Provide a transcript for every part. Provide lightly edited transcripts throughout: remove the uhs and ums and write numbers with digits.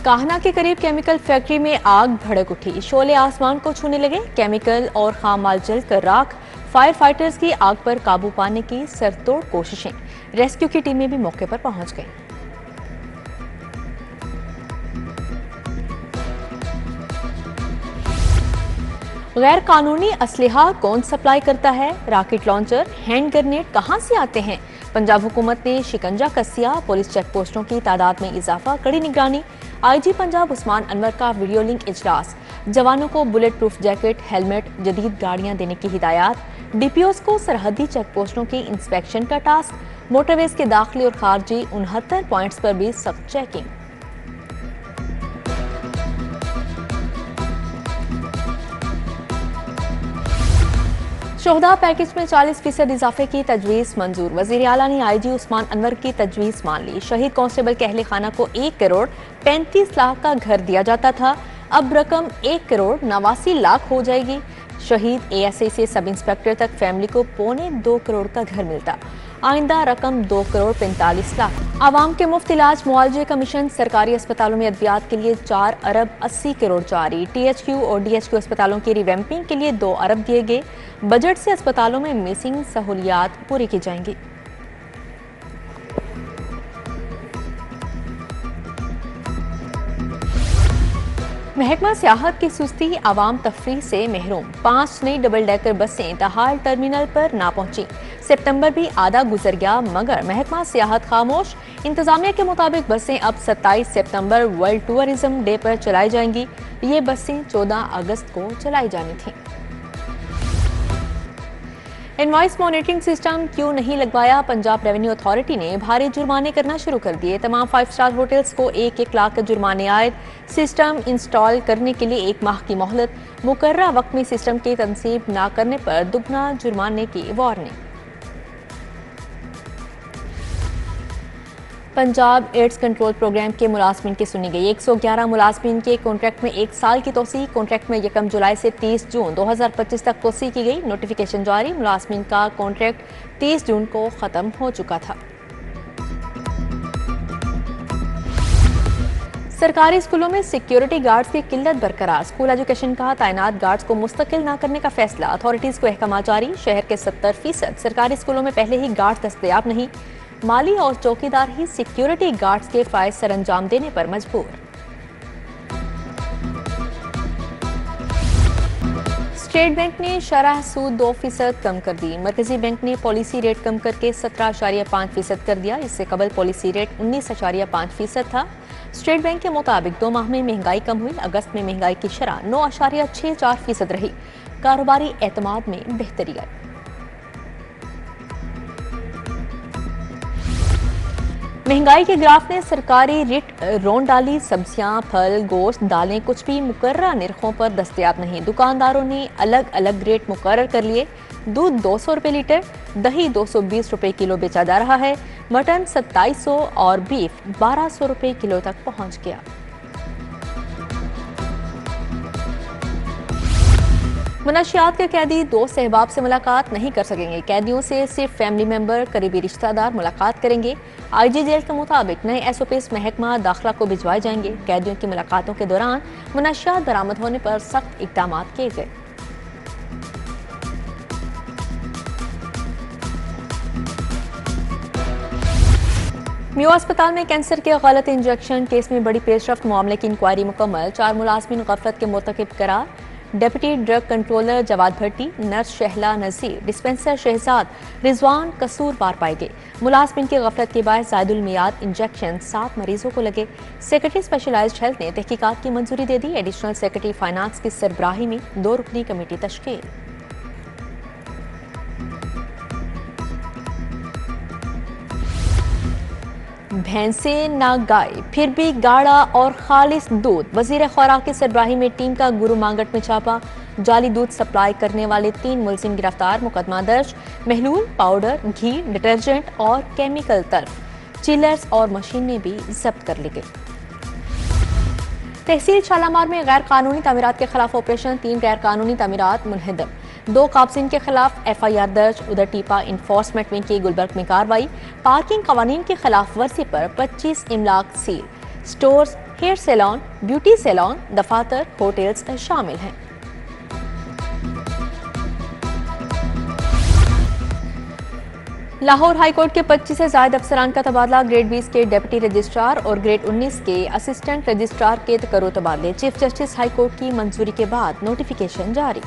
काहना के करीब chemical factory में आग भड़क उठी। शोले आसमान को छूने लगे। केमिकल और खाम माल जलकर राख। फायर फाइटर्स की आग पर काबू पाने की सरतोड़ कोशिशें। रेस्क्यू की टीमें भी मौके पर पहुंच गईं। गैर कानूनी असलहा कौन सप्लाई करता है? रॉकेट लॉन्चर, हैंड ग्रेनेड कहां से आते हैं? पंजाब हुकूमत ने शिकंजा कसिया। पुलिस चेक पोस्टों की तादाद में इजाफा, कड़ी निगरानी। आईजी पंजाब उस्मान अनवर का वीडियो लिंक इजलास। जवानों को बुलेट प्रूफ जैकेट, हेलमेट, जदीद गाड़ियां देने की हिदायत। डीपीओस को सरहदी चेक पोस्टों की इंस्पेक्शन का टास्क। मोटरवेज के दाखिली और खारजी 69 पॉइंट्स पर भी सख्त चेकिंग। शोहदा पैकेज में 40% इजाफे की तजवीज़ मंजूर। वज़ीर आला ने आईजी उस्मान अनवर की तजवीज़ मान ली। शहीद कांस्टेबल के अहले खाना को 1 करोड़ 35 लाख का घर दिया जाता था, अब रकम 1 करोड़ 89 लाख हो जाएगी। शहीद एएसआई से सब इंस्पेक्टर तक फैमिली को 2.25 करोड़ का घर मिलता। आइंदा रकम 2 करोड़ 45 लाख। आवाम के मुफ्त इलाज मुआवजे का मिशन। सरकारी अस्पतालों में अद्वियात के लिए 4 अरब 80 करोड़ जारी। टीएचक्यू और डीएचक्यू अस्पतालों की रिवैम्पिंग के लिए 2 अरब दिए गए। बजट से अस्पतालों में मिसिंग सहूलियात पूरी की जाएंगी। महकमा सियाहत की सुस्ती, आवाम तफरीह से महरूम। 5 नई डबल डेकर बसें तहाल टर्मिनल पर ना पहुंची। सितंबर भी आधा गुजर गया मगर महकमा सियाहत खामोश। इंतजामिया के मुताबिक बसें अब 27 सितंबर वर्ल्ड टूरिज्म डे पर चलाई जाएंगी। ये बसें 14 अगस्त को चलाई जानी थीं। इनवॉइस मॉनिटरिंग सिस्टम क्यों नहीं लगवाया? पंजाब रेवेन्यू अथॉरिटी ने भारी जुर्माने करना शुरू कर दिए। तमाम 5 स्टार होटल्स को 1-1 लाख के जुर्माने आयद। सिस्टम इंस्टॉल करने के लिए 1 माह की मोहलत। मुकर्ररा वक्त में सिस्टम की तनसीब ना करने पर दुगना जुर्माने की warning. Punjab AIDS control programme के मुलाजमीन की सुनी गई। 111 मुलाजमीन के कॉन्ट्रैक्ट में 1 साल की तोसी। कॉन्ट्रैक्ट में 1 जुलाई से 30 जून 2025 तक तोसी की गई। नोटिफिकेशन जारी। मुलाजमीन का कॉन्ट्रैक्ट 30 जून को खत्म हो चुका था। सरकारी स्कूलों में सिक्योरिटी गार्ड्स की किल्लत बरकरार। स्कूल एजुकेशन का तैनात गार्ड्स को मुस्तकिल न करने का फैसला। अथॉरिटीज को अहकाम जारी। शहर के 70% सरकारी स्कूलों में पहले ही गार्ड्स दस्तयाब नहीं। माली और चौकीदार ही सिक्योरिटी गार्ड्स के फ़राइज़ सरअंजाम देने पर मजबूर। स्टेट बैंक ने शरह सूद 2% कम कर दी। मरकजी बैंक ने पॉलिसी रेट कम करके 17.5% कर दिया। इससे कबल पॉलिसी रेट 19.5% था। स्टेट बैंक के मुताबिक 2 माह में महंगाई कम हुई। अगस्त में महंगाई की शरह 9.64% रही। कारोबारी एतमाद में बेहतरी आई। महंगाई के ग्राफ ने सरकारी रेट रोन डाली। सब्जियां, फल, गोश्त, दालें कुछ भी मुकर्रर निर्खों पर दस्तयाब नहीं। दुकानदारों ने अलग अलग रेट मुकर्रर कर लिए। दूध 200 रुपये लीटर, दही 220 रुपये किलो बेचा जा रहा है। मटन 2700 और बीफ 1200 रुपये किलो तक पहुंच गया। मुनशियात के कैदी दोस्त अहबाब से मुलाकात नहीं कर सकेंगे। कैदियों से सिर्फ फैमिली मेंबर, करीबी रिश्तेदार मुलाकात करेंगे। आईजी जेल के मुताबिक नए एसओपीज महकमा दाखिला को भिजवाए जाएंगे। कैदियों की मुलाकातों के दौरान मुनशियात बरामद होने पर सख्त इक़दाम किए गए। मियो अस्पताल में कैंसर के गलत इंजेक्शन केस में बड़ी पेशरफ्त। मामले की इंक्वायरी मुकम्मल। 4 मुलाजमीन गफलत के मुर्तकिब करार। डेप्यूटी ड्रग कंट्रोलर जवाद भट्टी, नर्स शहला नजीर, डिस्पेंसर शहजाद रिजवान कसूरवार पाए गए। मुलाजमीन की गफलत के बाद जायदुल मियाद इंजेक्शन 7 मरीजों को लगे। सेक्रेटरी स्पेशलाइज्ड हेल्थ ने तहकीकात की मंजूरी दे दी। एडिशनल सेक्रेटरी फाइनेंस की सरबराही में 2 रुकनी कमेटी तश्कील। भैंसे ना गाय, फिर भी गाढ़ा और खालिस दूध। वजीर खुराक की सरबराही में टीम का गुरु मांगट में छापा। जाली दूध सप्लाई करने वाले 3 मुलजिम गिरफ्तार। मुकदमा दर्ज। महलूल, पाउडर, घी, डिटर्जेंट और केमिकल तर्फ। चिलर्स और मशीनें भी जब्त कर ली गई। तहसील शालामार में गैर कानूनी तामीरात के खिलाफ ऑपरेशन। 3 गैर कानूनी तामीरात मुनहदम। 2 काबजीन के खिलाफ FIR दर्ज। उधर टीपा इन्फोर्समेंट विंग की गुलबर्ग में कार्रवाई। पार्किंग कवानीन की खिलाफ वर्जी पर 25 इमलाक सील। Stores, hair salon, beauty salon, दफातर, होटल्स शामिल हैं। लाहौर हाईकोर्ट के 25 से ज्यादा अफसरान का तबादला, ग्रेड 20 के डिप्टी रजिस्ट्रार और ग्रेड 19 के असिस्टेंट रजिस्ट्रार के करो तबादले। चीफ जस्टिस हाईकोर्ट की मंजूरी के बाद नोटिफिकेशन जारी।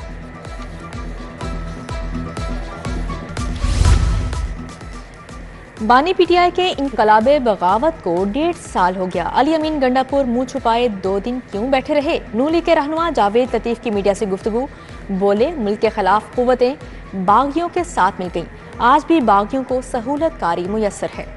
बानी पीटीआई के इनकलाबे बगावत को 1.5 साल हो गया। अली अमीन गंडापुर मुंह छुपाए 2 दिन क्यों बैठे रहे? नून लीग के रहनुमा जावेद लतीफ की मीडिया से गुफ्तगू, बोले मुल्क के खिलाफ कुव्वतें बागियों के साथ मिल गईं, आज भी बागियों को सहूलतकारी मुयस्सर है।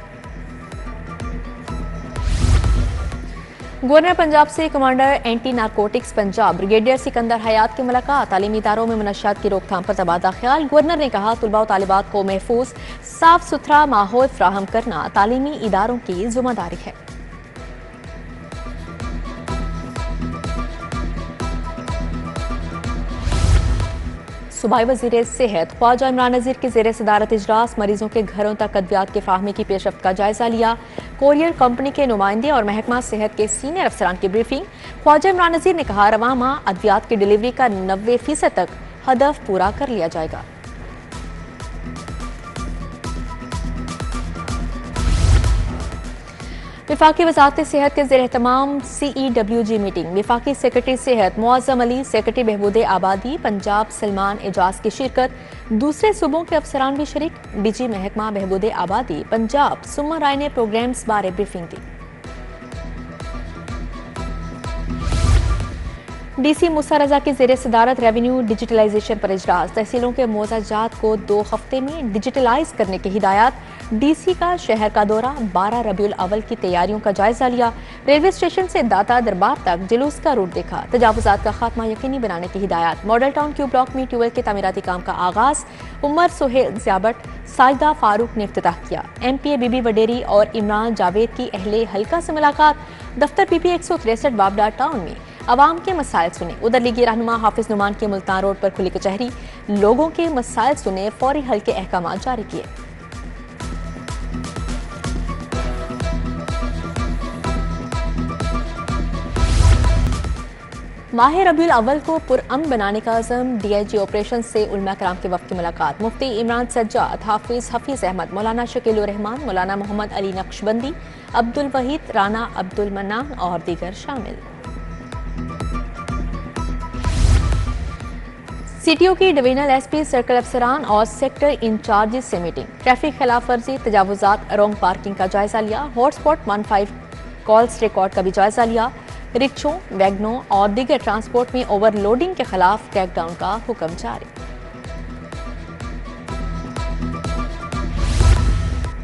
गवर्नर पंजाब से commander anti narcotics Punjab brigadier Sikandar Hayat की मुलाकात, तालीमी इदारों में मनशियात की रोकथाम पर तबादला ख्याल। गवर्नर ने कहा तुलबा और तालिबात को महफूज साफ सुथरा माहौल फ्राहम करना तालीमी इदारों की जिम्मेदारी है। सूबाई वज़ीर सेहत ख्वाजा इमरान नज़ीर की ज़ेर सदारत इजलास मरीजों के घरों तक अद्वियात की फ्राहमी की पेशरफ्त का जायजा लिया। कोरियर कंपनी के नुमाइंदे और महकमा सेहत के सीनियर अफसरान की ब्रीफिंग। ख्वाजा इमरान नज़ीर ने कहा रवां माह अद्वियात की डिलीवरी का 90% तक हदफ पूरा कर लिया जाएगा। विफाकी वज़ारत सेहत के ज़ेर एहतमाम CEWG मीटिंग। विफाकी सेक्रेटरी सेहत मुअज़्ज़म अली, सेक्रेटरी बहबूद आबादी पंजाब सलमान एजाज की शिरकत। दूसरे सूबों के अफसरान भी शरीक। DG महकमा बहबूद आबादी पंजाब सुम्मा राय ने प्रोग्राम्स बारे ब्रीफिंग दी। DC मूसा रजा की ज़ेर सदारत रेवेन्यू डिजिटलाइजेशन पर इजलास। तहसीलों के मोज़ाजात को 2 हफ्ते में डिजिटलाइज करने की हिदायत। DC का शहर का दौरा, 12 रबीउल अव्वल की तैयारियों का जायजा लिया। रेलवे स्टेशन से दाता दरबार तक जुलूस का रूट देखा। तजावुजात का खात्मा यकीनी बनाने की हिदायत। मॉडल टाउन क्यू ब्लॉक में ट्यूबवेल के तामीराती काम का आगाज। उमर सोहेल ज़ियाबट, साजिदा फारूक ने इफ्तिताह किया। MPA बीबी वडेरी और इमरान जावेद की अहले हल्का से मुलाकात। दफ्तर PP 163 बाबडा टाउन में अवाम के मसाइल सुने। उधर लीगी रहनुमा हाफिज नुमान के मुल्तान रोड पर खुली कचहरी, लोगों के मसाइल सुने, फौरी हल के अहकाम जारी किए। माह रबीउल अव्वल को पुरअमन बनाने का अज़म। DIG ऑपरेशन से उलमा कराम के वफ़द की मुलाकात। मुफ्ती इमरान सज्जाद, हफीज़ अहमद, मौलाना शकील रहमान, मौलाना मोहम्मद अली नक्शबंदी, अब्दुल वहीद, राना अब्दुल मन्नान और दीगर शामिल। CTO की डिवीजनल SP, सर्कल अफसरान और सेक्टर इंचार्जेस से मीटिंग। ट्रैफिक खिलाफ वर्जी, तजावुजात, रॉन्ग पार्किंग का जायजा लिया। हॉटस्पॉट 15 कॉल्स रिकॉर्ड का भी जायजा लिया। रिक्शों, वैगनों और दीगर ट्रांसपोर्ट में ओवरलोडिंग के खिलाफ क्रैकडाउन का हुक्म जारी।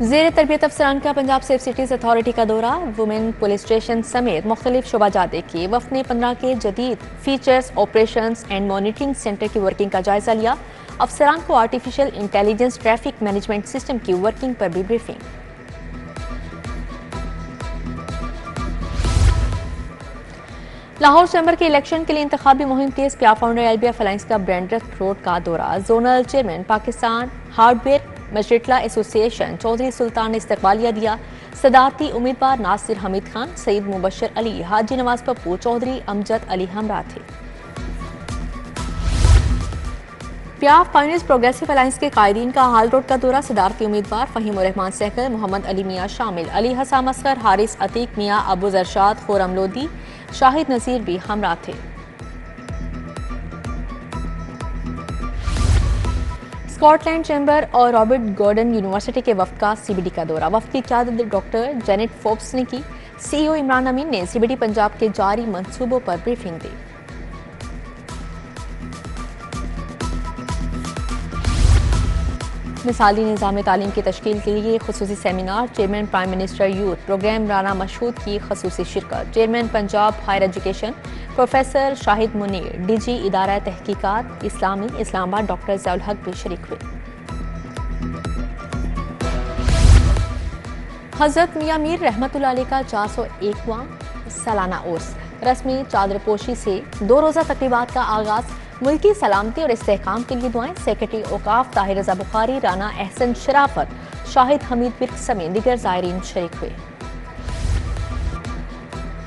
ज़ेर तरबियत अफसरान का पंजाब सेफ सिटीज अथॉरिटी का दौरा। वुमेन पुलिस स्टेशन समेत मुख्तलिफ शोबाजात देखिए। वफ़द ने 15 के जदीद features, operations and monitoring centre की वर्किंग का जायजा लिया। अफसरान को artificial intelligence traffic management system की वर्किंग पर भी ब्रीफिंग। लाहौर चैम्बर के इलेक्शन के लिए इंतखाबी मुहिम तेज। पिया फाउंडर LBF अलायंस का ब्रेंड्रेथ रोड का दौरा। जोनल चेयरमैन पाकिस्तान हार्डवेयर मशरिटला एसोसिएशन चौधरी सुल्तान ने इस्तकबालिया दिया। सदारती उम्मीदवार नासिर हमीद खान, सईद मुबशर अली, हाजी नवाज पप्पू, चौधरी अमजद अली हमरा थे। पियाफ पायनियर्स प्रोग्रेसिव अलायंस के कायदीन का हाल रोड का दौरा। सदारती उम्मीदवार फहीम रहमान सहगल, मोहम्मद अली मियाँ शामिल। अली हसाम असगर, हारिस अतीक मियाँ, अबू जरशाद, खुरम लोदी, शाहिद नजीर भी हमरा थे। स्कॉटलैंड चैम्बर और रॉबर्ट गॉर्डन यूनिवर्सिटी के वफ़द का CBD का दौरा। वफ़द की क़यादत डॉक्टर जेनेट फोर्ब्स ने की। CEO इमरान अमीन ने CBD पंजाब के जारी मंसूबों पर ब्रीफिंग दी। मिसाली निज़ाम तालीम की तश्कील के लिए खुसूसी seminar. Chairman prime minister youth programme Rana Mashhood की खसूसी शिरकत। Chairman Punjab higher education professor Shahid Munir, DG इदारा तहकीकात इस्लामी इस्लामाबाद डॉक्टर ज़ियाउल हक भी शरीक हुए। हज़रत मियाँ मीर रहमतुल्लाह अलैह का 401वां सालाना उर्स। रस्मी चादरपोशी से 2 रोज़ा तकरीबात का आगाज़। मुल्की सलामती और इस्तेहकाम के लिए दुआएं। सेक्रेटरी औकाफ ताहिर रज़ा बुखारी, राना एहसन शराफत, शाहिद हमीद विर्क समेत दीगर ज़ायरीन शरीक हुए।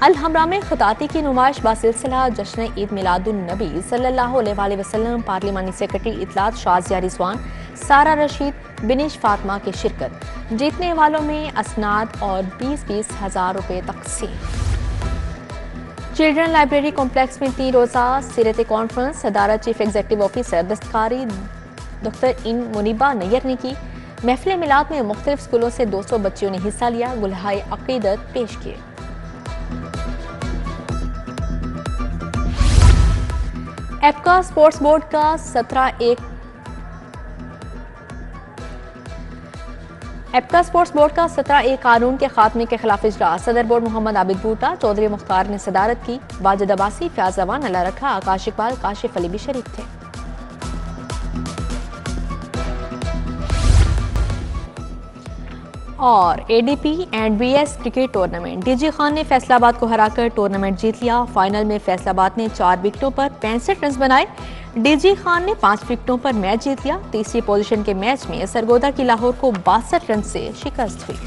अल-हमरा में खिताती की नुमाइश बासिलसिला जश्न ईद मिलादुन नबी सल्लल्लाहु अलैहि वसल्लम पार्लिमानी सेक्रेटरी इतलात शाजिया रिजवान सारा रशीद बिनिश फातिमा की शिरकत। जीतने वालों में असनाद और 20-20 हज़ार रुपए तकसीम। चिल्ड्रन लाइब्रेरी कॉम्प्लेक्स में 3 रोज़ा सीरत कॉन्फ्रेंस सदारत चीफ एग्जीक्यूटिव ऑफिसर दस्तकारी डॉक्टर इन मुनीबा नैयर ने की। महफिल मिलाद में मुख्तलिफ स्कूलों से 200 बच्चियों ने हिस्सा लिया, गुलहाए अकीदत पेश किए। एप्का स्पोर्ट्स बोर्ड का 17A कानून के खात्मे के खिलाफ इजलास। सदर बोर्ड मोहम्मद आबिद बूटा चौधरी मुख्तार ने सदारत की। वाजिद अब्बासी, फयाज जवान, अल्लाह रखा, आकाश इकबाल, काशिफ अली भी शरीक थे। और ADP and BS cricket tournament, DG Khan ने फैसलाबाद को हराकर टूर्नामेंट जीत लिया। फाइनल में फैसलाबाद ने 4 विकेटों पर 65 रन बनाए। डीजी खान ने 5 विकेटों पर मैच जीत लिया। तीसरी पोजीशन के मैच में सरगोदा की लाहौर को 62 रन से शिकस्त हुई।